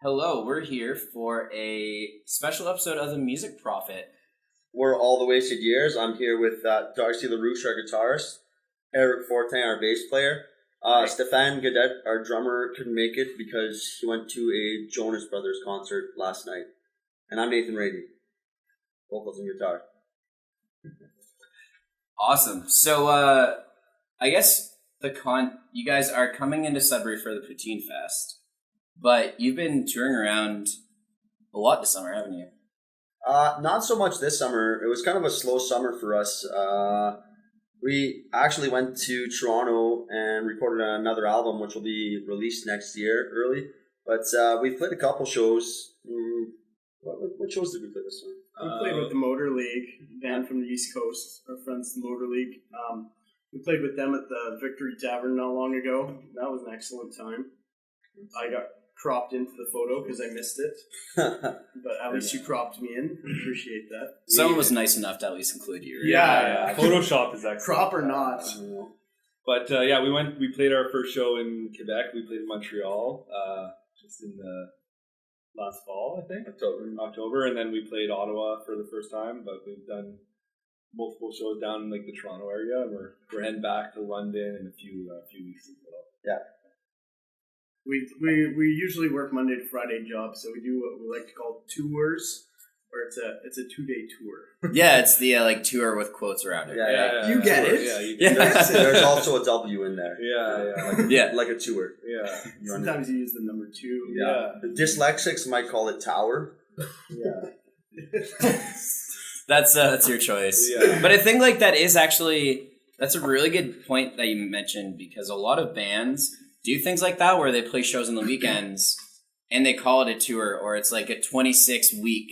Hello, we're here for a special episode of The Music Prophet. We're All the Wasted Years. I'm here with Darcy, Larouche, our guitarist, Eric Fortin, our bass player. Stephane Gaudet, our drummer, couldn't make it because he went to a Jonas Brothers concert last night. And I'm Nathan Radey, vocals and guitar. Awesome. So, I guess you guys are coming into Sudbury for the Poutinefest, but you've been touring around a lot this summer, haven't you? Not so much this summer. It was kind of a slow summer for us. We actually went to Toronto and recorded another album, which will be released next year, early. But we played a couple shows. What shows did we play this time? We played with the Motor League, band from the East Coast, our friends, the Motor League. We played with them at the Victory Tavern not long ago. That was an excellent time. I got cropped into the photo because I missed it. But at least you cropped me in. Appreciate that. Someone was nice enough to at least include you. Right? Yeah. Photoshop is excellent. Crop or not. But we played our first show in Quebec. We played in Montreal just in the last fall, I think. October. And then we played Ottawa for the first time, but we've done multiple shows down in like the Toronto area, and we're heading back to London in a few weeks as well. Yeah. We usually work Monday to Friday jobs, so we do what we like to call tours, where it's a 2-day tour. Yeah, it's the tour with quotes around it. Yeah. You get it. Yeah, you get Yeah. it. There's also a W in there. Yeah. Like a tour. Yeah. Sometimes you use the number 2. Yeah. The dyslexics might call it tower. Yeah. That's your choice. Yeah. But I think that's a really good point that you mentioned, because a lot of bands do things like that where they play shows on the weekends and they call it a tour, or it's like a 26-week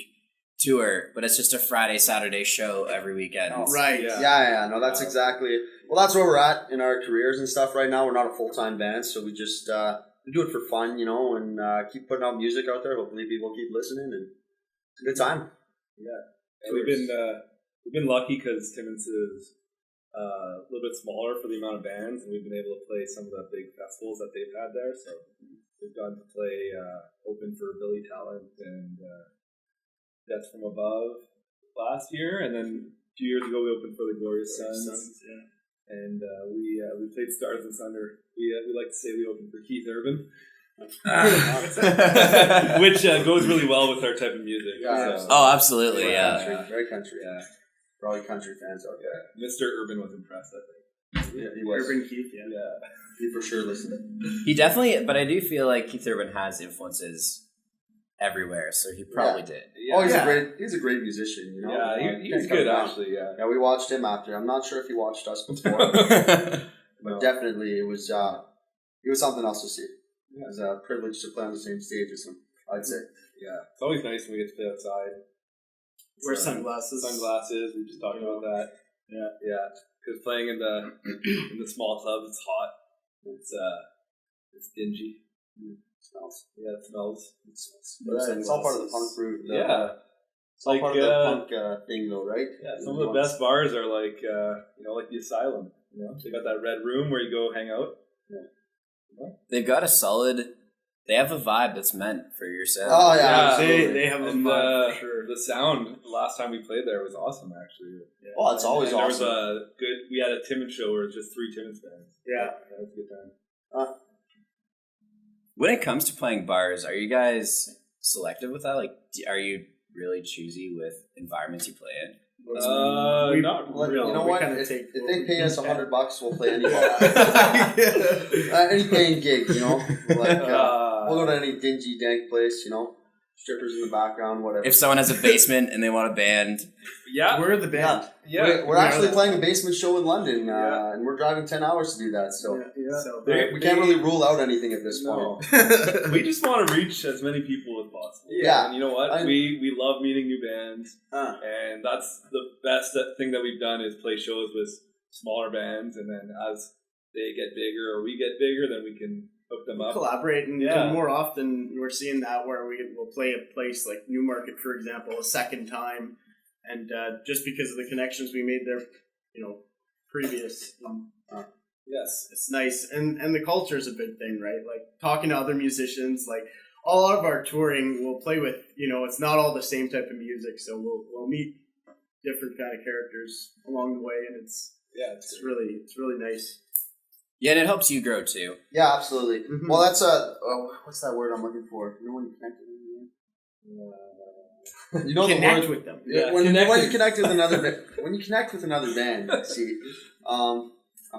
tour, but it's just a Friday, Saturday show every weekend. Oh, right. Yeah. No, that's exactly it. Well, that's where we're at in our careers and stuff right now. We're not a full-time band, so we just we do it for fun, and keep putting out music out there. Hopefully people keep listening, and it's a good time. Yeah, we've been lucky because Timmins is a little bit smaller for the amount of bands, and we've been able to play some of the big festivals that they've had there. So we've gotten to play open for Billy Talent and Death from Above last year, and then a few years ago we opened for the Glorious Sons. And we played Stars and Thunder. We like to say we opened for Keith Urban. Which goes really well with our type of music. Yeah. So. Oh, absolutely, Very country. Yeah. Probably country fans out there. Mr. Urban was impressed, I think. Yeah, he was. Urban Keith, yeah. He for sure listened. He definitely, but I do feel like Keith Urban has influences everywhere, so he probably did. Yeah. Oh, he's a great musician, Yeah, he's good actually, yeah. Yeah, we watched him after. I'm not sure if he watched us before. But definitely it was something else to see. It was a privilege to play on the same stage as him, I'd say. Yeah. It's always nice when we get to play outside. Wear sunglasses. We just talked about that. Yeah. Because playing in the small clubs, it's hot. It's dingy. It smells. Yeah, it smells. It's all part of the punk route. It's all like, part of the punk thing, though, right? Yeah, some of the best bars are like like the Asylum. They got that red room where you go hang out. Yeah. They've got they have a vibe that's meant for your sound. Oh, yeah. They have a vibe for sure. The sound, the last time we played there was awesome, actually. Yeah. Well, it's always awesome. We had a Timmins show where it was just 3 Timmins bands. Yeah. That was a good time. When it comes to playing bars, are you guys selective with that? Like, are you really choosy with environments you play in? Not really. You know what? If they pay us $100, we'll play any bar. Any paying gig, we'll go to any dingy, dank place, strippers in the background, whatever. If someone has a basement and they want a band. Yeah. We're the band. Yeah. We're actually playing a basement show in London, and we're driving 10 hours to do that, so So we can't really rule out anything at this point. We just want to reach as many people as possible. Yeah. And you know what? We love meeting new bands, and that's the best thing that we've done is play shows with smaller bands, and then as they get bigger or we get bigger, then we can hook them up. Collaborate, and more often we're seeing that where we will play a place like Newmarket, for example, a second time, and just because of the connections we made there, previous. Yes, it's nice, and the culture is a big thing, right? Like talking to other musicians, like all of our touring, we'll play with, it's not all the same type of music, so we'll meet different kind of characters along the way, and it's really nice. Yeah, and it helps you grow too. Yeah, absolutely. Mm-hmm. Well, that's what's that word I'm looking for? When you connect with them. Connect with them. Yeah, when you connect with another when you connect with another band. See, I'm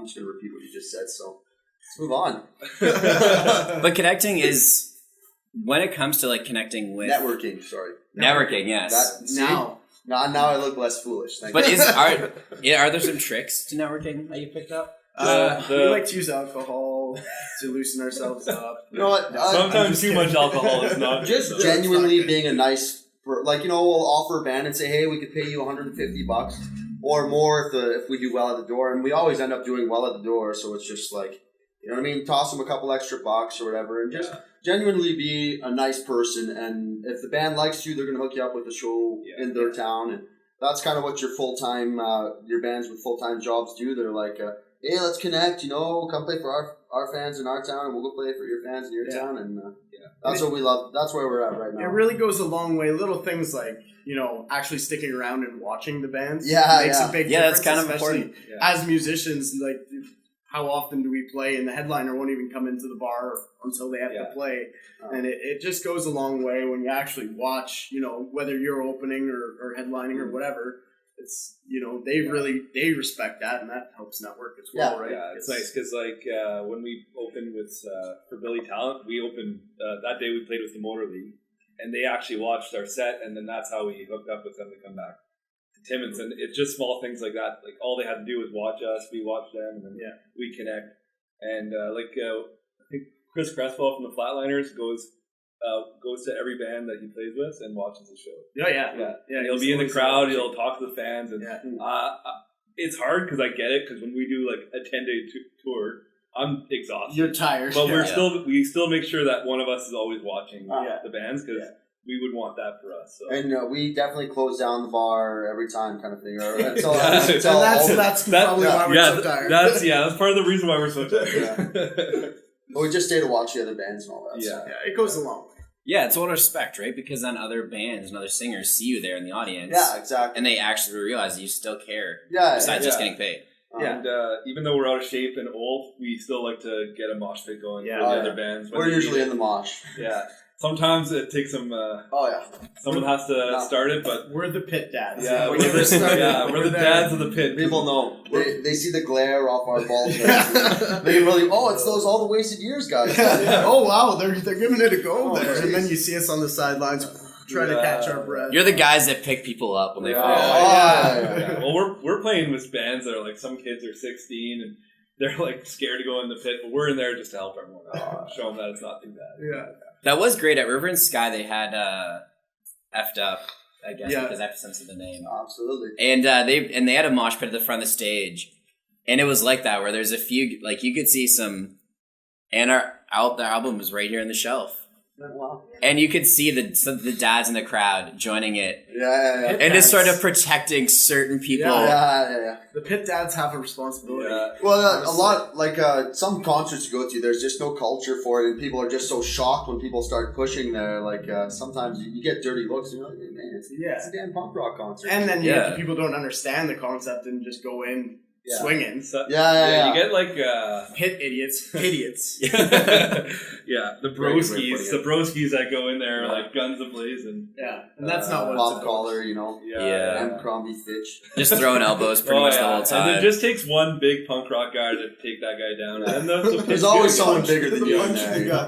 just gonna repeat what you just said. So let's move on. But connecting is when it comes to like connecting with networking. Sorry, networking. Yes. Now I look less foolish. But are there some tricks to networking that you picked up? We like to use alcohol to loosen ourselves up. You know what? Sometimes too much alcohol is not just good, genuinely being a nice, we'll offer a band and say, hey, we could pay you $150 or more if we do well at the door, and we always end up doing well at the door. So it's just like, you know what I mean? Toss them a couple extra bucks or whatever, and just genuinely be a nice person. And if the band likes you, they're gonna hook you up with a show in their town, and that's kind of what your your bands with full-time jobs do. They're like, hey, let's connect, come play for our fans in our town, and we'll go play for your fans in your town, and that's what we love. That's where we're at right now. It really goes a long way. Little things like, actually sticking around and watching the bands makes a big difference. Yeah, that's kind of important. As musicians, like, how often do we play, and the headliner won't even come into the bar until they have to play, and it just goes a long way when you actually watch, whether you're opening or headlining or whatever. It's, they respect that, and that helps network as well, right? Yeah, it's nice because when we opened with for Billy Talent, we opened that day we played with the Motor League, and they actually watched our set, and then that's how we hooked up with them to come back to Timmins. And it's just small things like that. Like all they had to do was watch us, we watched them, and then we connect. And I think Chris Cresswell from the Flatliners goes to every band that he plays with and watches the show. Yeah. He'll be in the crowd. He'll talk to the fans, and it's hard because I get it. Because when we do like a 10-day tour, I'm exhausted. You're tired, but we still make sure that one of us is always watching the bands because we would want that for us. So. And we definitely close down the bar every time, kind of thing. Or that's probably why we're so tired. That's part of the reason why we're so tired. But we just stay to watch the other bands and all that. Yeah, it goes a long way. Yeah, it's all respect, right? Because then other bands and other singers see you there in the audience. Yeah, exactly. And they actually realize that you still care. Yeah, besides just getting paid. And even though we're out of shape and old, we still like to get a mosh pit going for the other bands. We're usually in the mosh. Yeah. Sometimes it takes some... someone has to start it, but... We're the pit dads. Yeah, we're the dads of the pit. People know. They see the glare off our balls. They really, it's those all the wasted years guys. Oh, wow, they're giving it a go there. Geez. And then you see us on the sidelines trying to catch our breath. You're the guys that pick people up when they fall. Well, we're playing with bands that are like, some kids are 16 and they're like scared to go in the pit, but we're in there just to help everyone out. Show them that it's not too bad. Yeah. That was great. At River and Sky, they had F'd Up, I guess, because F sense of the name. Absolutely. And they had a mosh pit at the front of the stage, and it was like that, where there's a few, like you could see some, and their album was right here on the shelf. Wow. And you could see the dads in the crowd joining it. Yeah. And just sort of protecting certain people. Yeah. The pit dads have a responsibility. Yeah. Well, a lot, like some concerts you go to, there's just no culture for it, and people are just so shocked when people start pushing there. Like, sometimes you get dirty looks, and you're like, hey, man, it's a damn punk rock concert. And then people don't understand the concept and just go in swinging. So, you get like pit idiots. The broskies that go in there like guns ablazing. Yeah, and that's not what pop collar, Abercrombie Fitch, just throwing elbows pretty much the whole time. And it just takes one big punk rock guy to take that guy down. And there's always someone bigger than you in there.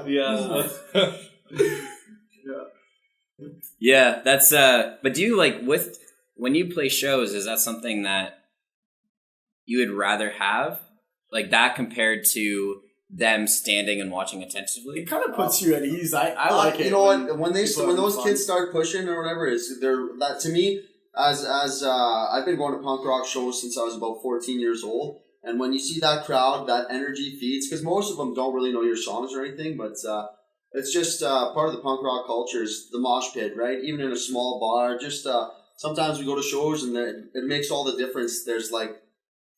Yeah, that's but do you like when you play shows, is that something that you would rather have, like that compared to them standing and watching attentively? It kind of puts you at ease. I like it. You know what? When those kids start pushing or whatever, that to me, as I've been going to punk rock shows since I was about 14 years old, and when you see that crowd, that energy feeds, because most of them don't really know your songs or anything, but it's just part of the punk rock culture is the mosh pit, right? Even in a small bar, just sometimes we go to shows and it makes all the difference. There's like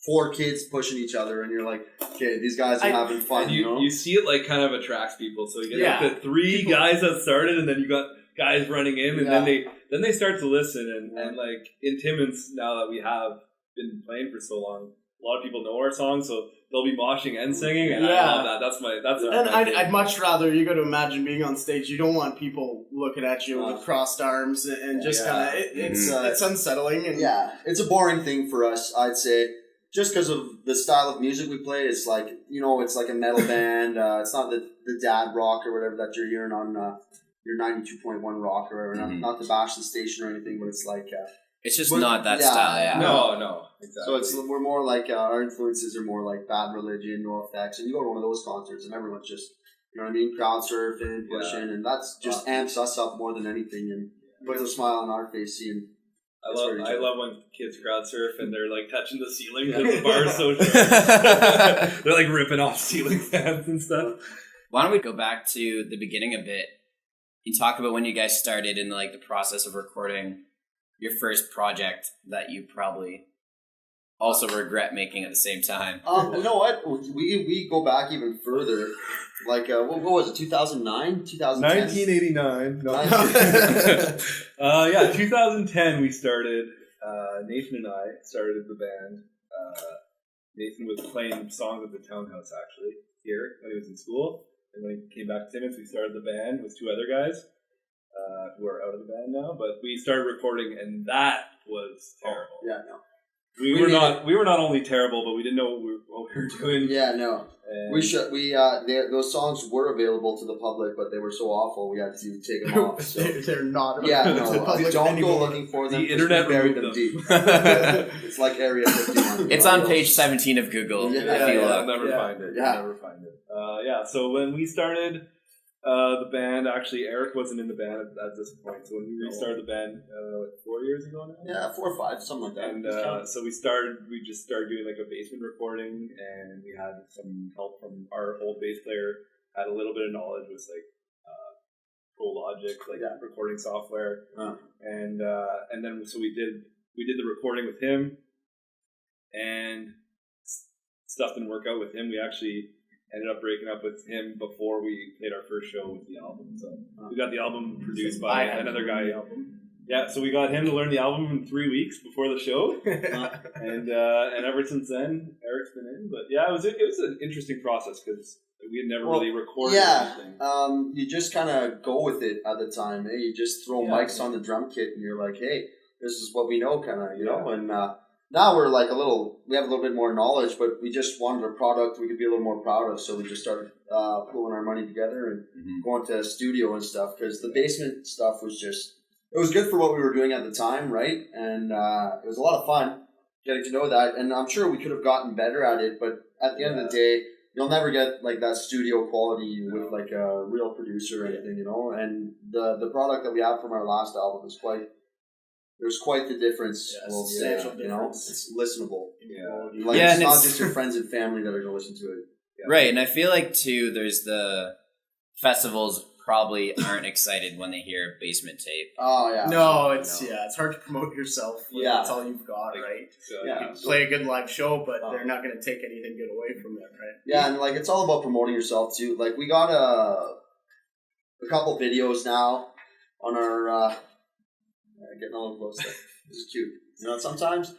4 kids pushing each other, and you're like, okay, these guys are having fun. And you know, you see it like kind of attracts people. So you get like the 3 guys that started, and then you got guys running in, and then they start to listen, and like in Timmins now that we have been playing for so long, a lot of people know our songs, so they'll be moshing and singing, and I love that. That's and I'd much rather, you got to imagine being on stage. You don't want people looking at you with crossed arms and just kind of it's unsettling. And it's a boring thing for us, I'd say. Just because of the style of music we play, it's like, you know, it's like a metal band. It's not the dad rock or whatever that you're hearing on your 92.1 rock or whatever. Not to bash the station or anything, but it's like... it's just not that style, No, exactly. So we're more like, our influences are more like Bad Religion, NOFX, and you go to one of those concerts and everyone's just, you know what I mean, crowd surfing, pushing, and that's just amps us up more than anything and puts a smile on our face seeing... I love when kids crowd surf and they're like touching the ceiling because the bar is so short. They're like ripping off ceiling fans and stuff. Why don't we go back to the beginning a bit and talk about when you guys started in like the process of recording your first project that you probably also regret making at the same time. You know what? We go back even further. Like, what was it, 2009? 2010? 1989. No. 2010 we started. Nathan and I started the band. Nathan was playing songs at the townhouse, actually, here when he was in school. And when he came back to Timmins, we started the band with 2 other guys who are out of the band now. But we started recording, and that was terrible. We were not only terrible, but we didn't know what we were doing. Yeah, no. And those songs were available to the public, but they were so awful we had to take them off. So. They're not available to the public. Don't go looking for them. The internet buried them deep. It's like Area 51. It's on page 17 of Google. You'll never find it. You'll never find it. So when we started the band, actually Eric wasn't in the band at this point. So when we restarted the band 4 years ago now? Yeah, 4 or 5, something like that. And so we just started doing like a basement recording, and we had some help from our old bass player, had a little bit of knowledge with like Pro Logic, like recording software. And then so we did the recording with him, and stuff didn't work out with him. We actually ended up breaking up with him before we played our first show with the album. So we got the album produced by another guy. Yeah, so we got him to learn the album in 3 weeks before the show, and ever since then, Eric's been in. But yeah, it was an interesting process because we had never really recorded anything. You just kind of go with it at the time. You just throw mics on the drum kit, and you're like, hey, this is what we know, kind of, you know, and. Now we're like we have a little bit more knowledge, but we just wanted a product we could be a little more proud of, so we just started pulling our money together and going to a studio and stuff, because the basement stuff was it was good for what we were doing at the time, right? And it was a lot of fun getting to know that, and I'm sure we could have gotten better at it, but at the end of the day, you'll never get like that studio quality with like a real producer or anything, you know, and the product that we have from our last album is there's quite the difference. Substantial difference. You know, it's listenable. Like, it's not just your friends and family that are going to listen to it. Right, and I feel like, too, there's the festivals probably aren't excited when they hear basement tape. Oh, yeah. No, it's hard to promote yourself when that's all you've got, right? So, you can play a good live show, but they're not going to take anything good away from it, right? Yeah, and like it's all about promoting yourself, too. Like, we got a couple videos now on our... getting a little close there. This is cute. You know, sometimes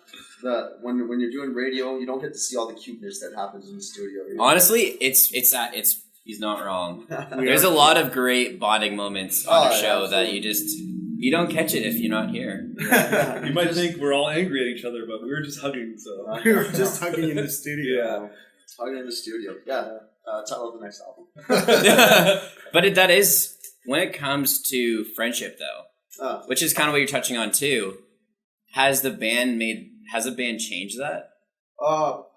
when you're doing radio, you don't get to see all the cuteness that happens in the studio. You know? Honestly, he's not wrong. There's a lot of great bonding moments on the show that you don't catch it if you're not here. You might think we're all angry at each other, but we were just hugging. So we were just hugging in the studio. Hugging in the studio. Yeah. Title of the next album. But that is when it comes to friendship, though. Which is kind of what you're touching on too. Has the band changed that?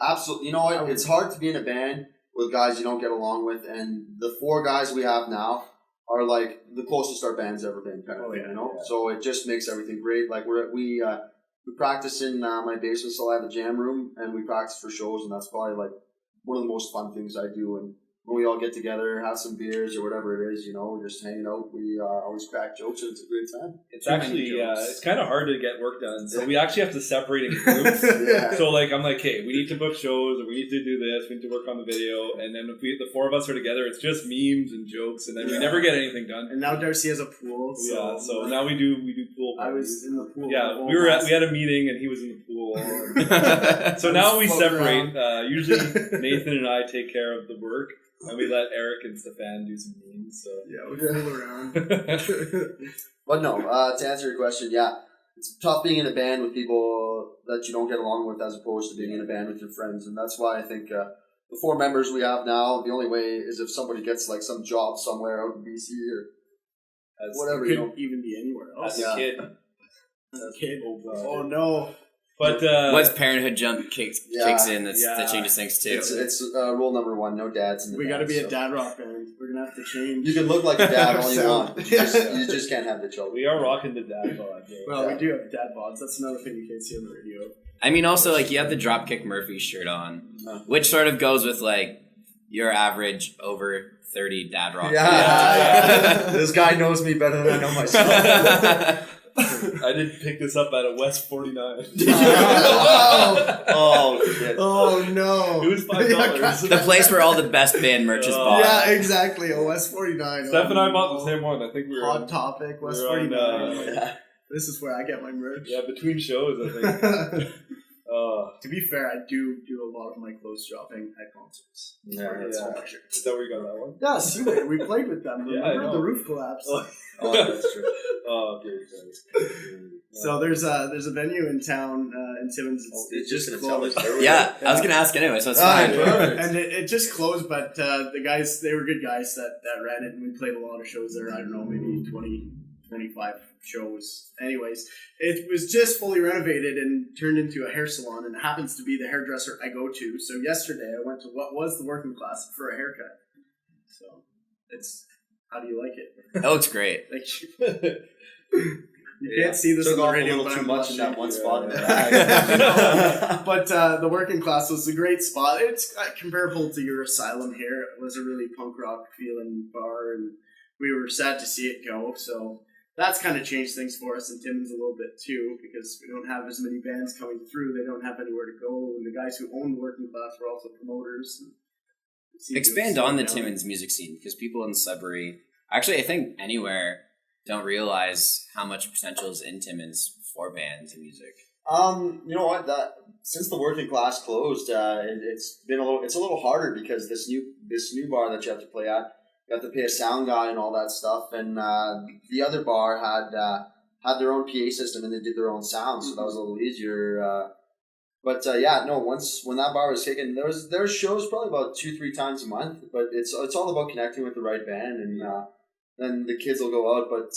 Absolutely. You know what? It's hard to be in a band with guys you don't get along with, and the 4 guys we have now are like the closest our band's ever been, kind of thing. You know, so it just makes everything great. Like we practice in my basement, so I have a jam room, and we practice for shows, and that's probably like one of the most fun things I do. And when we all get together, have some beers or whatever it is, just hanging out. We always crack jokes and it's a great time. It's actually, it's kind of hard to get work done. So we actually have to separate in groups. So like, I'm like, hey, we need to book shows, or we need to do this, we need to work on the video. And then if the four of us are together, it's just memes and jokes, and then we never get anything done. And now Darcy has a pool. So now we do pool parties. I was in the pool. Yeah, we had a meeting and he was in the pool. So now we separate. Usually Nathan and I take care of the work. And we let Eric and Stephane do some memes. So yeah, we fool around. But no, to answer your question, it's tough being in a band with people that you don't get along with as opposed to being in a band with your friends. And that's why I think the 4 members we have now, the only way is if somebody gets like some job somewhere out in BC or whatever. Could even be anywhere else. As a kid. Oh no. But once parenthood kicks in, that changes things too. It's rule number 1: no dads in the band. We got to be a dad rock band. We're gonna have to change. You can look like a dad all you want. But you just can't have the children. We are rocking the dad bod. Well, we do have dad bods. That's another thing you can't see on the radio. I mean, also like you have the Dropkick Murphy shirt on, which sort of goes with like your average over 30 dad rock. Yeah. This guy knows me better than I know myself. I did pick this up at a West 49. Oh shit! Oh no! It was $5. The place where all the best band merch is bought. Yeah, exactly. A West 49. Steph and I bought the same one. I think we were Hot Topic, West 49. This is where I get my merch. Yeah, between shows, I think. To be fair, I do a lot of my clothes shopping at concerts. Is that where you got that one? Yeah, see, we played with them. Remember the roof collapse? Oh, that's true. So there's a venue in town in Timmins. It's just closed. Yeah, I was gonna ask anyway, so it's fine. And it just closed, but the guys, they were good guys that ran it, and we played a lot of shows there. I don't know, maybe 20, 25 shows. Anyways, it was just fully renovated and turned into a hair salon, and it happens to be the hairdresser I go to. So yesterday I went to what was the working class for a haircut. So it's, how do you like it? That looks great. You can't see this on the radio, but too I'm much in that one spot. But the working class was a great spot. It's comparable to your Asylum here. It was a really punk rock feeling bar, and we were sad to see it go. So that's kind of changed things for us in Timmins a little bit too, because we don't have as many bands coming through. They don't have anywhere to go, and the guys who own the working class were also promoters. Expand on the Timmins music scene, because people in Sudbury, actually I think anywhere, don't realize how much potential is in Timmins for bands and music. You know what? Since the working class closed, it's a little harder because this new bar that you have to play at, you have to pay a sound guy and all that stuff, and the other bar had their own PA system and they did their own sound, so that was a little easier. But when that bar was kicking, there was shows probably about 2-3 times a month, but it's all about connecting with the right band, and then the kids will go out. But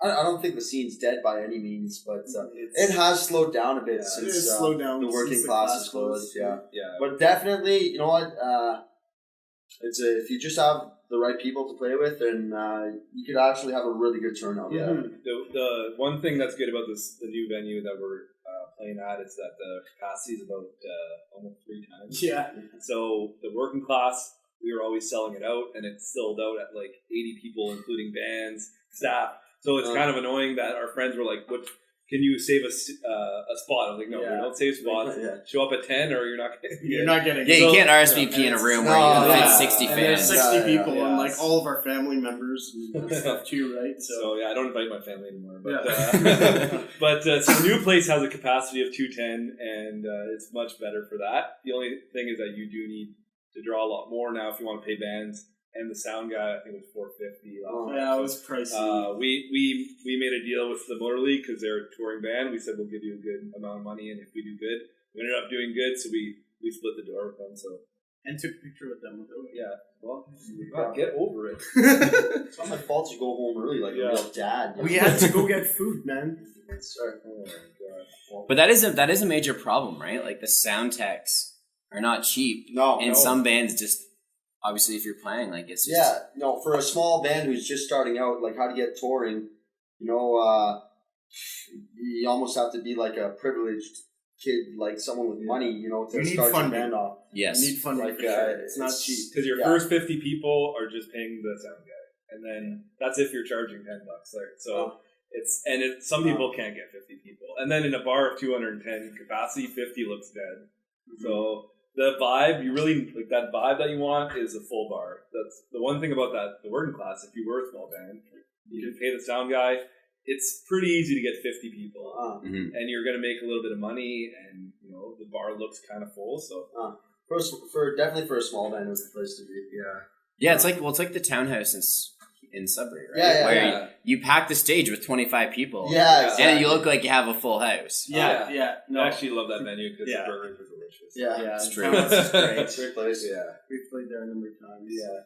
I don't think the scene's dead by any means, but it has slowed down a bit since the working class is closed. Yeah. But definitely, you know what? If you just have the right people to play with, then you could actually have a really good turnout. Yeah. The one thing that's good about the new venue that we're playing at is that the capacity is about almost 3 times. Yeah. So the working class, we were always selling it out, and it's sold out at like 80 people, including bands, staff. So it's kind of annoying that our friends were like, "What? Can you save a spot?" I was like, "No, we don't save spots. Show up at 10, or you're not getting." You're not getting. Yeah, you can't RSVP in a room where you can fit 60 fans. There's 60 people, and like all of our family members and stuff too, right? So I don't invite my family anymore. But so the new place has a capacity of 210, and it's much better for that. The only thing is that you do need to draw a lot more now if you want to pay bands. And the sound guy, I think it was $450. It was pricey. We made a deal with the Motor League because they're a touring band. We said we'll give you a good amount of money, and if we do good, we ended up doing good. So we split the door with them. And took a picture with them. Yeah. Well, get over it. It's not my fault you go home early like a real dad. We had to go get food, man. Sorry. Oh my God. But that is a major problem, right? Like the sound techs are not cheap. No. Some bands just. Obviously, if you're playing, like it's just... for a small band who's just starting out, like how to get touring, you almost have to be like a privileged kid, like someone with money, you know, to You need start your funding. band off. Yes. You need funding Like, for sure. it's It's not cheap. Because your Yeah. first 50 people are just paying the sound guy, and then that's if you're charging $10 there. So some people can't get 50 people, and then in a bar of 210 capacity, 50 looks dead. So the vibe, you really like that vibe that you want is a full bar. That's the one thing about the working class. If you were a small band, you can pay the sound guy. It's pretty easy to get 50 people, and you're going to make a little bit of money, and you know the bar looks kind of full. So definitely for a small band, it's the place to be. Yeah, it's like the townhouse in Sudbury, right? Yeah, Where you pack the stage with 25 people. Yeah, exactly. And you look like you have a full house. Yeah. No, I actually love that venue because the burgers are delicious. Yeah, It's true. It's great. Great place. Yeah. We've played there a number of times. Yeah.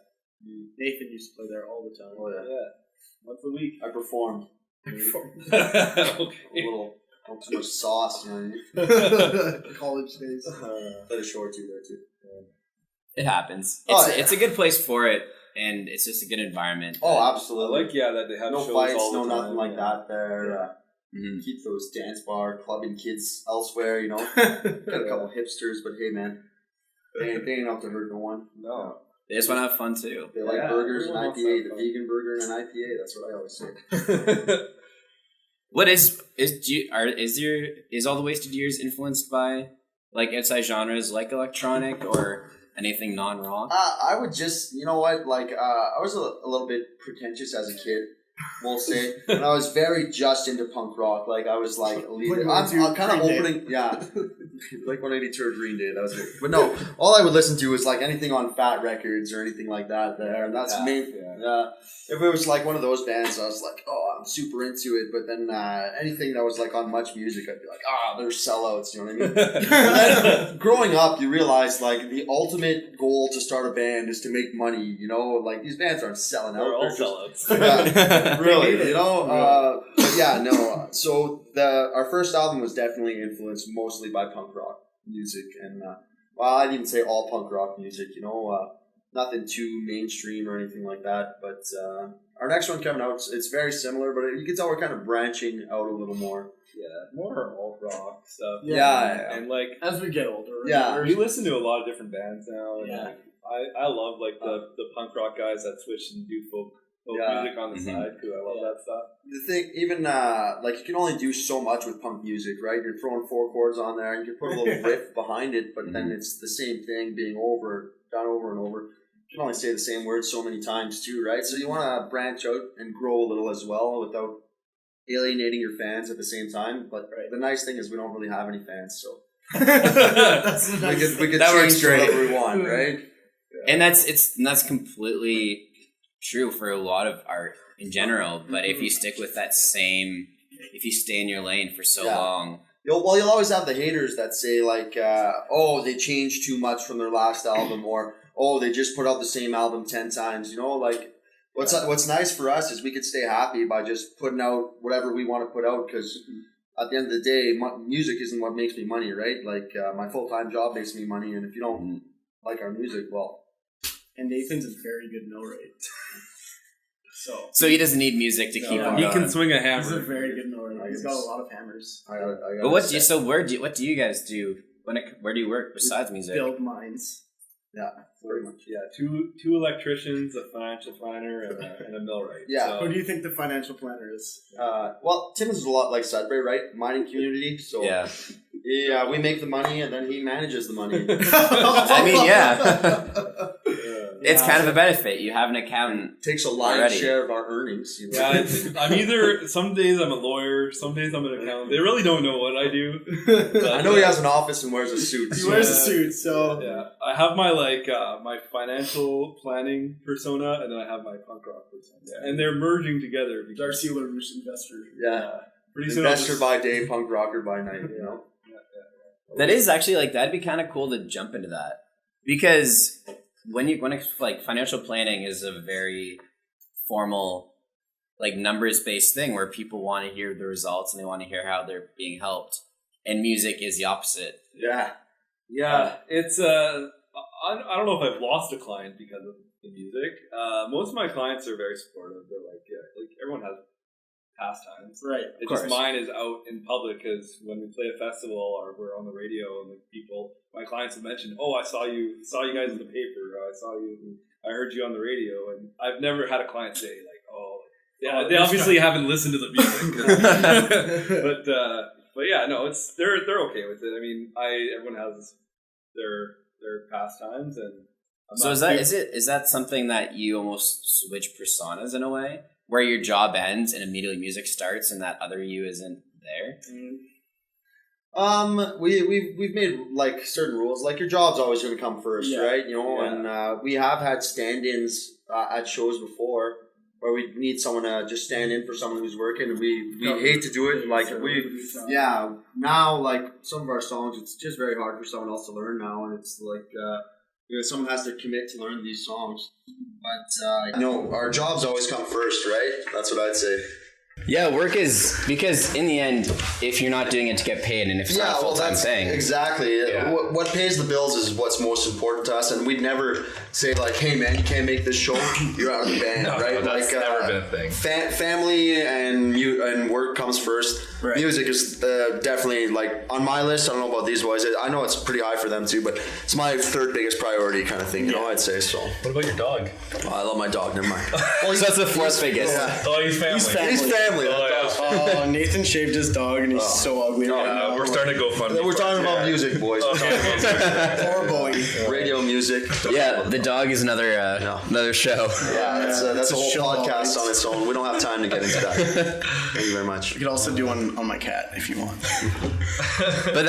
Nathan used to play there all the time. Oh yeah. Once a week. I performed. Okay. A little too much sauce, you know what I mean? College days. Played a show or two there too. It happens. Oh, yeah. It's a good place for it, and it's just a good environment. Oh, I absolutely. like that they have no shows fights, all the no time. nothing like that there. Keep those dance bar, clubbing kids elsewhere, you know. Got a couple hipsters, but hey, man, they ain't out to hurt no one. No. They just want to have fun too. They like burgers and everyone wants IPA, that the fun. vegan burger and an IPA. That's what I always say. What is all the Wasted Years influenced by like outside genres like electronic or anything non-rock? I would just, you know what, like, I was a little bit pretentious as a kid, we'll say, and I was very just into punk rock. Like, I was like, I'm kind of opening, like 182 or Green Day, that was it. But no, all I would listen to was like anything on Fat Records or anything like that there, and that's me. If it was like one of those bands, I was like, oh, I'm super into it. But then anything that was like on Much Music, I'd be like, they're sellouts. You know what I mean? And then growing up, you realize like the ultimate goal to start a band is to make money. You know, like these bands aren't selling out. They're all just, sellouts. really, you know. But yeah, no. So our first album was definitely influenced mostly by punk rock music, and well, I'd even say all punk rock music. You know. Nothing too mainstream or anything like that, but our next one coming out, it's very similar, but you can tell we're kind of branching out a little more. Yeah, more alt rock stuff. Yeah. And like As we get older. we listen to a lot of different bands now. And Yeah. like, I love like the punk rock guys that switch and do folk music on the side because I love that stuff. The thing, even like you can only do so much with punk music, right? You're throwing 4 chords on there, and you can put a little riff behind it, but then it's the same thing being done over and over. You can only say the same words so many times too, right? So you want to branch out and grow a little as well without alienating your fans at the same time. But the nice thing is we don't really have any fans, so we could That works change great. whatever we want, right? And that's completely true for a lot of art in general. But if you stick with if you stay in your lane for so long. You'll always have the haters that say like, they changed too much from their last album, or they just put out the same album 10 times. You know, like what's nice for us is we could stay happy by just putting out whatever we want to put out, because at the end of the day, music isn't what makes me money, right? Like my full-time job makes me money, and if you don't like our music, well. And Nathan's a very good mill rate. So he doesn't need music to keep him He going. can swing a hammer. He's a very good mill rate. He's got a lot of hammers. But what do you guys do where do you work besides music? Build mines. Yeah, very much. Yeah, two electricians, a financial planner, and a millwright. Yeah. Who do you think the financial planner is? Well, Timmins is a lot like Sudbury, right? Mining community. So yeah, we make the money, and then he manages the money. I mean, it's kind of a benefit. You have an accountant. Takes a lion's share of our earnings. You know? Yeah, I'm either. Some days I'm a lawyer. Some days I'm an accountant. They really don't know what I do. I know he has an office and wears a suit. He wears a suit, so yeah. I have my my financial planning persona, and then I have my punk rock persona, and they're merging together. Darcy Larouche investor. Yeah, pretty soon investor by day, punk rocker by night. You know. That is actually that'd be kind of cool to jump into that, because when it's like financial planning is a very formal, like numbers based thing where people want to hear the results and they want to hear how they're being helped, and music is the opposite. Yeah, it's I don't know if I've lost a client because of the music. Most of my clients are very supportive. They're like, like everyone has pastimes. Right. It's just mine is out in public because when we play a festival or we're on the radio and my clients have mentioned, oh, I saw you guys in the paper, or I heard you on the radio, and I've never had a client say like, oh, yeah, they obviously haven't listened to the music, but yeah, no, they're okay with it. I mean, everyone has their pastimes, and so is that something that you almost switch personas in a way, where your job ends and immediately music starts, and that other you isn't there? We've made like certain rules. Like your job's always going to come first, right? You know, and we have had stand-ins at shows before where we need someone to just stand in for someone who's working, and we hate to do it. Like now like some of our songs, it's just very hard for someone else to learn now, and it's like someone has to commit to learn these songs. But our jobs always come first, right? That's what I'd say. Yeah, work is, because in the end, if you're not doing it to get paid, and if it's not a full-time thing. Exactly. Yeah. What pays the bills is what's most important to us, and we'd never say like, hey man, you can't make this show, you're out of the band, right? No, that's never been a thing. Family and work comes first. Right. Music is definitely like on my list. I don't know about these boys. I know it's pretty high for them too, but it's my third biggest priority kind of thing, you know, I'd say so. What about your dog? Oh, I love my dog, never mind. So that's the fourth biggest. Yeah. Oh, he's family. He's family. Oh, Nathan shaved his dog and he's so ugly right now. We're starting to go fun. We're talking about music, boys. Radio music. Yeah, the dog is another show. Yeah, that's a whole podcast on its own. We don't have time to get into that. Thank you very much. You could also do one on my cat if you want. But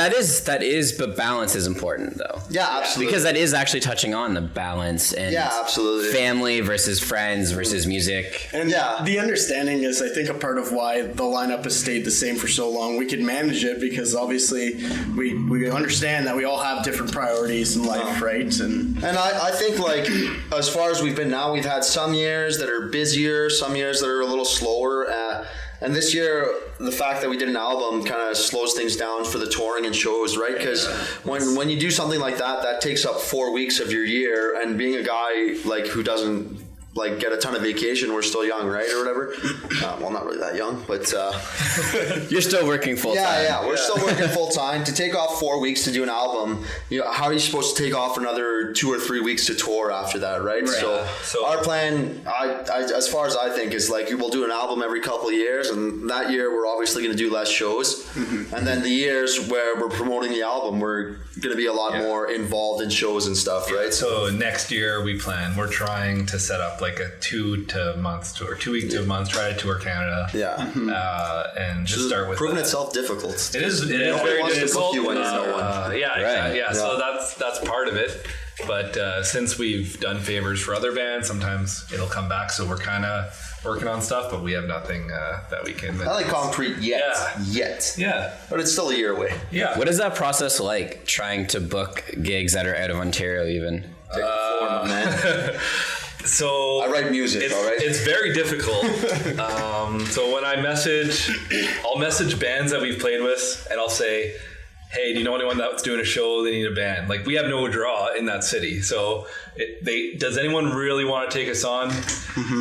balance is important though. Yeah, absolutely. Because that is actually touching on the balance and absolutely. Family versus friends versus music. And the understanding is, I think, a part of why the lineup has stayed the same for so long. We can manage it because obviously we understand that we all have different priorities in life, right? And I think like as far as we've been now, we've had some years that are busier, some years that are a little slower. And this year, the fact that we did an album kind of slows things down for the touring and shows, right? Because when you do something like that takes up 4 weeks of your year. And being a guy like who doesn't like get a ton of vacation, we're still young, right, or whatever. Well, not really that young, but you're still working full time. Yeah, we're still working full time. To take off 4 weeks to do an album, how are you supposed to take off another 2 or 3 weeks to tour after that, right? So our plan, as far as I think, is like we'll do an album every couple of years, and that year we're obviously going to do less shows, and then the years where we're promoting the album, we're going to be a lot more involved in shows and stuff, right? So next year we're trying to set up like a 2 week to a month try to tour Canada. And just start with proving itself difficult. It is very difficult. You when there's no one. Exactly. So that's part of it. But since we've done favors for other bands, sometimes it'll come back. So we're kind of working on stuff, but we have nothing that we can. Not like concrete yet. Yeah. But it's still a year away. Yeah. What is that process like? Trying to book gigs that are out of Ontario, even. Take the form, man. So I write music, all right? It's very difficult. So when I'll message bands that we've played with, and I'll say, hey, do you know anyone that's doing a show? They need a band. Like, we have no draw in that city. So does anyone really want to take us on?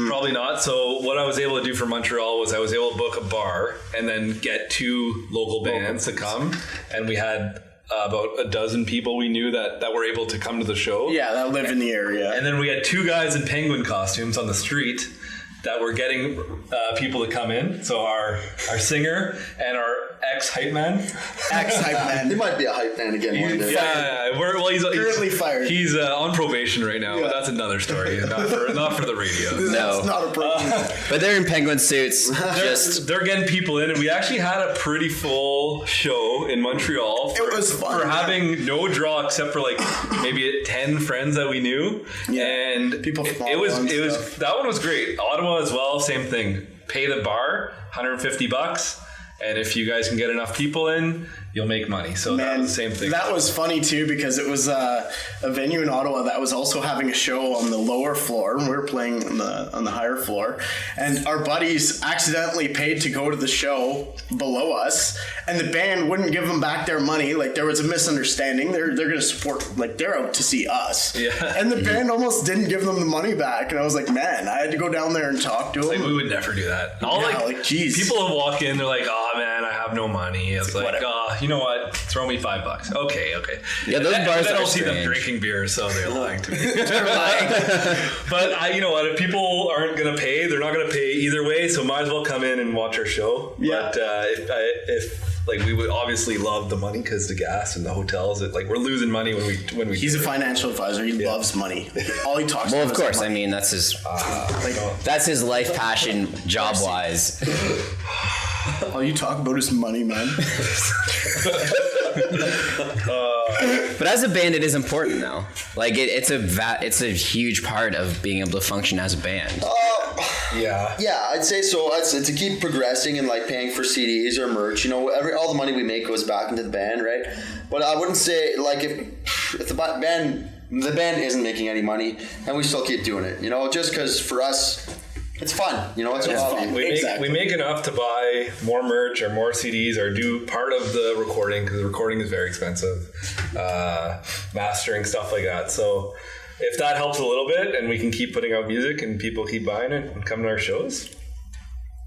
Probably not. So what I was able to do for Montreal was I was able to book a bar and then get 2 local bands to come. And we had about a dozen people we knew that were able to come to the show. Yeah, that live in the area. And then we had 2 guys in penguin costumes on the street that were getting people to come in. So our singer and our ex-hype man. He might be a hype man again one day. Yeah, he's currently fired. He's on probation right now, but that's another story. Not for the radio. No. It's not a problem. But they're in penguin suits. They're getting people in, and we actually had a pretty full show in Montreal. It was fun. For having no draw except for like maybe 10 friends that we knew. Yeah. And people from it was that one was great. Ottawa as well, same thing. Pay the bar, $150. And if you guys can get enough people in, you'll make money. So that was the same thing. That was funny too, because it was a venue in Ottawa that was also having a show on the lower floor, and we were playing on the higher floor. And our buddies accidentally paid to go to the show below us, and the band wouldn't give them back their money. Like, there was a misunderstanding. They're going to support, like, they're out to see us. Yeah. And the band almost didn't give them the money back. And I was like, man, I had to go down there and talk to them. Like, we would never do that. Geez. People will walk in, they're like, oh man, I have no money. It's like, oh, you know what? Throw me $5. Okay. Yeah, those bars I are don't see them strange. drinking beer, so they're lying to me. But you know what? If people aren't going to pay, they're not going to pay either way. So might as well come in and watch our show. Yeah. But if we would obviously love the money because the gas and the hotels. We're losing money when we. He's a financial advisor. He loves money. All he talks Well, about of is course. I money. mean, that's his life passion, job wise. All you talk about is money, man. But as a band, it is important now. Like it's a huge part of being able to function as a band. Yeah. Yeah, I'd say so. It's to keep progressing and like paying for CDs or merch. You know, all the money we make goes back into the band, right? But I wouldn't say like if the band isn't making any money, and we still keep doing it. You know, just because for us, it's fun. You know, it's a hobby. We make enough to buy more merch or more CDs or do part of the recording, because the recording is very expensive, mastering, stuff like that. So if that helps a little bit and we can keep putting out music and people keep buying it and coming to our shows,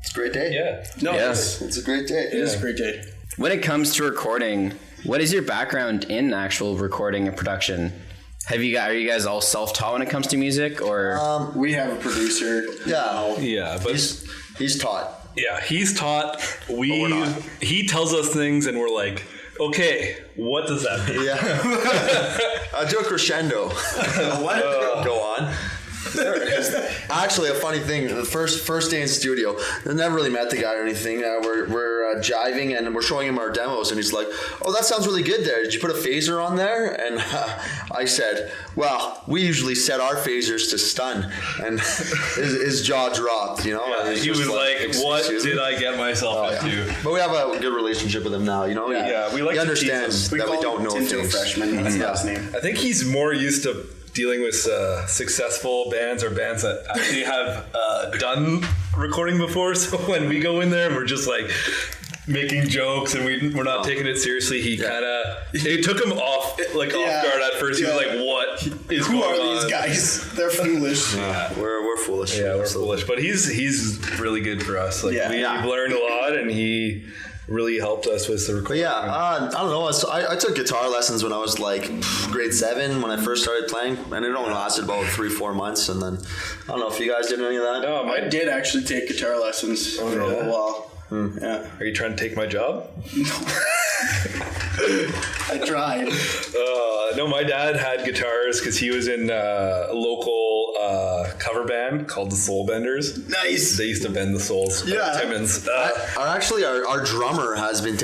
It's a great day. yeah. No, Yes. It's a great day. it is a great day. When it comes to recording, what is your background in actual recording and production? Are you guys all self-taught when it comes to music, or We have a producer. Yeah. Yeah, but He's taught. yeah, he's taught. we're not. He tells us things and we're like, okay, what does that mean? Yeah. I do a crescendo. What? Go on. Actually, a funny thing. The first day in studio, I never really met the guy or anything. We're jiving and we're showing him our demos, and he's like, "Oh, that sounds really good there. Did you put a phaser on there?" And I said, "Well, we usually set our phasers to stun," and his jaw dropped. You know, Yeah, And he just was like, what "Excuse me?" did I get myself into? But we have a good relationship with him now. You know, Yeah, we like he to understands tease him. that we call don't him know Tinto things. Freshman. That's not his name. I think he's more used to dealing with successful bands or bands that actually have done recording before. So when we go in there and we're just like making jokes and we're not taking it seriously, it took him off off guard at first. He was like, "What is Who going are on?" these guys? They're foolish. We're foolish. Yeah, we're foolish, but he's really good for us. Like Yeah. we've Yeah. learned a lot, and he really helped us with the But recording. yeah, I don't know. I took guitar lessons when I was like grade 7 when I first started playing, and it only lasted about 3-4 months. And then I don't know if you guys did any of that. No, I did actually take guitar lessons for a little while. Yeah, Are you trying to take my job? I tried. No, my dad had guitars because he was in a local cover band called the Soul Benders. Nice. They used to bend the souls. Yeah. Timmins. Our drummer has been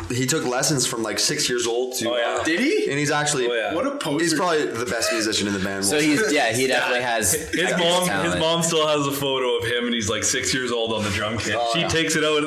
he took lessons from like 6 years old to. Oh, yeah. Did he? And he's actually. Oh, yeah. What a poser. He's probably the best musician in the band. so he definitely has His talent. mom still has a photo of him, and he's like 6 years old on the drum kit. Oh, she yeah. takes it out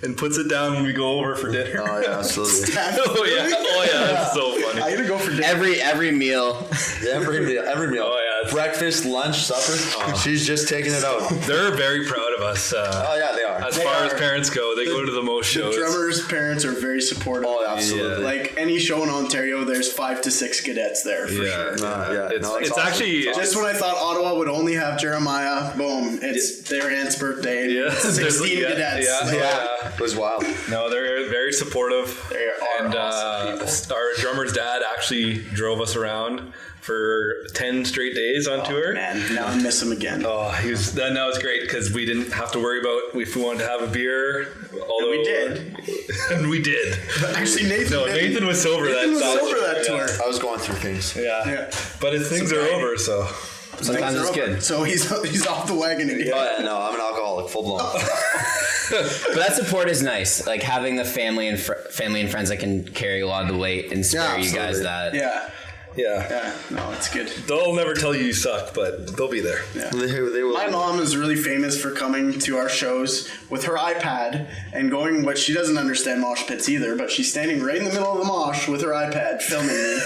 and puts it down when we go over for dinner. Oh yeah, absolutely. Oh yeah, that's so funny. I gotta go for dinner. every meal. Every meal. Oh, yeah, it's- Breakfast, lunch, supper. She's just taking it out. They're very proud of us. Oh yeah, they are. As far as parents go, they go to the most The shows. drummer's parents are very supportive. Oh, absolutely. Like any show in Ontario, there's 5 to 6 cadets there for sure. Yeah. It's, No, it's awesome. actually Just when I thought Ottawa would only have Jeremiah, boom, it's their aunt's birthday. And Yeah, 16 yeah, cadets. yeah. Yeah, it was wild. No, they're very supportive. They are and awesome our drummer's dad actually drove us around for 10 straight days on tour. Man, now I miss him again. Oh, that was great because we didn't have to worry about if we wanted to have a beer. Although we did. And we did. Actually, Nathan. No, didn't. Nathan was sober Nathan was that sober that tour. I was going through things. Yeah. But his things are over, so. Sometimes it's good. So he's off the wagon again. Oh yeah, no, I'm an alcoholic, full blown. But that support is nice. Like having the family and friends that can carry a lot of the weight and spare you guys absolutely. that. Yeah. Yeah, no, it's good. They'll never tell you suck, but they'll be there. Yeah. They will. My mom is really famous for coming to our shows with her iPad and going, but she doesn't understand mosh pits either, but she's standing right in the middle of the mosh with her iPad filming me.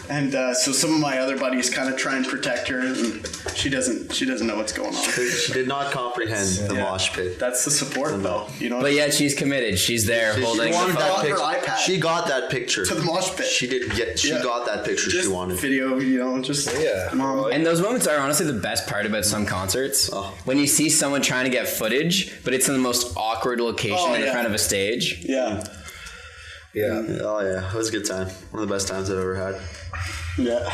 And so some of my other buddies kind of try and protect her, and she doesn't know what's going on. She did not comprehend the mosh pit. That's the support, though. You know. But yet she's committed. She's there holding. She wanted that her picture. iPad She got that picture to the mosh pit. She did get. She got that picture Just she wanted. video, just mom. And those moments are honestly the best part about some concerts. When you see someone trying to get footage, but it's in the most awkward location in front of a stage. Yeah. Yeah. Oh yeah, it was a good time. One of the best times I've ever had. Yeah.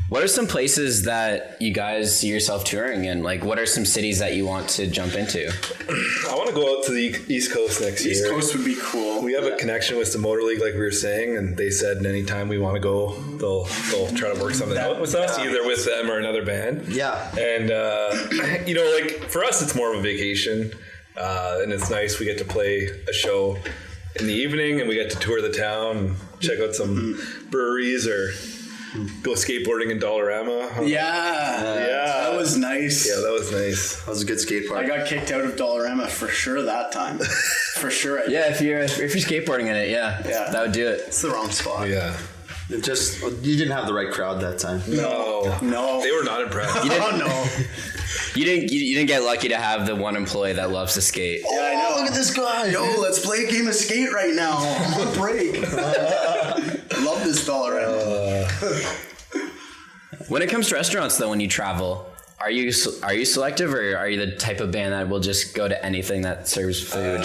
What are some places that you guys see yourself touring in? Like, what are some cities that you want to jump into? I want to go out to the East Coast next year. East Coast would be cool. We have a connection with the Motor League, like we were saying, and they said anytime we want to go, they'll try to work something out with us, either with them or another band. Yeah. And, like, for us, it's more of a vacation, and it's nice. We get to play a show in the evening, and we get to tour the town, and check out some breweries or go skateboarding in Dollarama. Yeah. That was nice. Yeah, that was nice. That was a good skate park. I got kicked out of Dollarama for sure that time. For sure. Yeah, if you're skateboarding in it, that would do it. It's the wrong spot. Yeah. You didn't have the right crowd that time. No. They were not impressed. Oh, no. You didn't get lucky to have the one employee that loves to skate. Yeah, I know. Look at this guy. Yo, let's play a game of skate right now. I'm on break. Love this Dollarama. When it comes to restaurants, though, when you travel, are you selective, or are you the type of band that will just go to anything that serves food?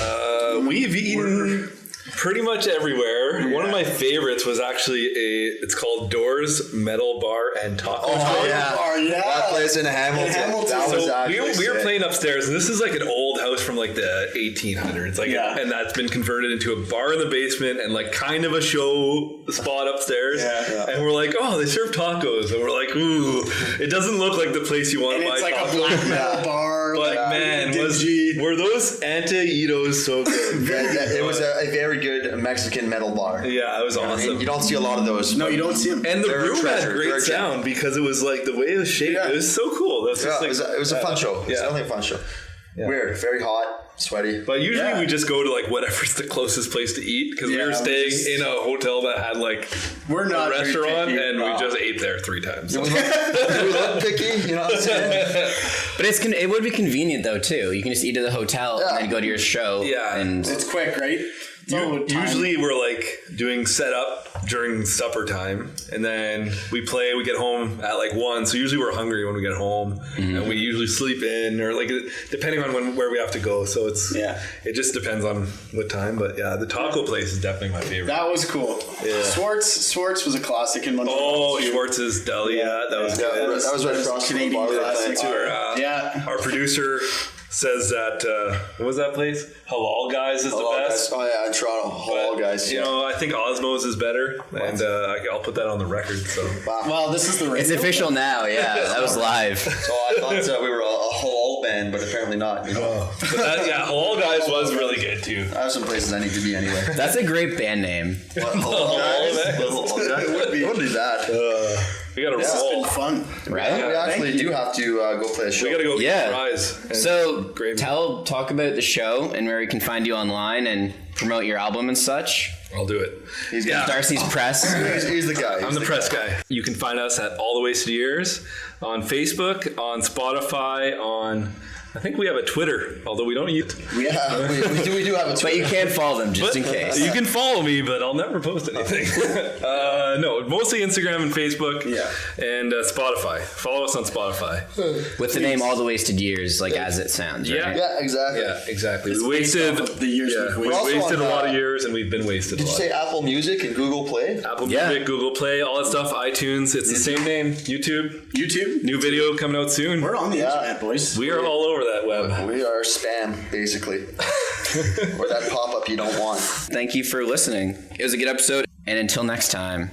We've eaten pretty much everywhere. Yeah. One of my favorites was actually it's called Doors Metal Bar and Taco. That place in Hamilton. That was actually we were playing upstairs, and this is like an old house from like the 1800s, and that's been converted into a bar in the basement and like kind of a show spot upstairs. And we're like, oh, they serve tacos, and we're like, ooh, it doesn't look like the place you want to buy it's like tacos. a black metal bar. But man, were those Antaídos so good? It was a very good Mexican metal bar. Yeah, it was awesome. You don't see a lot of those. No, you don't see them. And the room had great sound because it was like the way it was shaped. It was so cool. It was a fun show. It was definitely a fun show. Yeah. Weird, very hot, sweaty. But usually we just go to like whatever's the closest place to eat, because we were staying in a hotel that had like a restaurant, and we just ate there 3 times. We look picky, you know what I'm saying? But it would be convenient though too. You can just eat at the hotel and then go to your show. Yeah, and it's quick, right? Usually we're like doing setup during supper time, and then we get home at like 1, so usually we're hungry when we get home, and we usually sleep in, or like depending on where we have to go, so it just depends on what time. But yeah, the taco place is definitely my favorite. That was cool. Swartz was a classic in Montreal. Oh, Schwartz's Deli, that was good. That was right across the bar. Our producer says that what was that place? Halal Guys is the best. Oh yeah, in Toronto, Halal Guys. You know, I think Osmo's is better, and I'll put that on the record. So well, this is the radio. It's official now. Yeah, that was live. So I thought we were a halal band, but apparently not. You know? Halal Guys was really good too. I have some places I need to be anyway. That's a great band name. Halal Guys. It would be that. We gotta roll. It's been fun, right? We actually do have to go play a show. We gotta go get prize. So talk about the show and where we can find you online and promote your album and such. I'll do it. He's Darcy's press. He's the guy. I'm the press guy. You can find us at All the Wasted Years on Facebook, on Spotify, on... I think we have a Twitter, although we don't use it. We do have a Twitter. But you can't follow them just in case. You can follow me, but I'll never post anything. No, mostly Instagram and Facebook and Spotify. Follow us on Spotify. With the name All the Wasted Years, like as it sounds, right? Yeah, exactly. Yeah, exactly. We wasted the years we wasted a lot of years, and we've been wasted a lot. Did you say Apple Music and Google Play? Apple Music, Google Play, all that stuff, iTunes. It's the same name. YouTube. New video coming out soon. We're on the internet, boys. We are all over that web. We are spam, basically. Or that pop-up you don't want. Thank you for listening. It was a good episode, and until next time.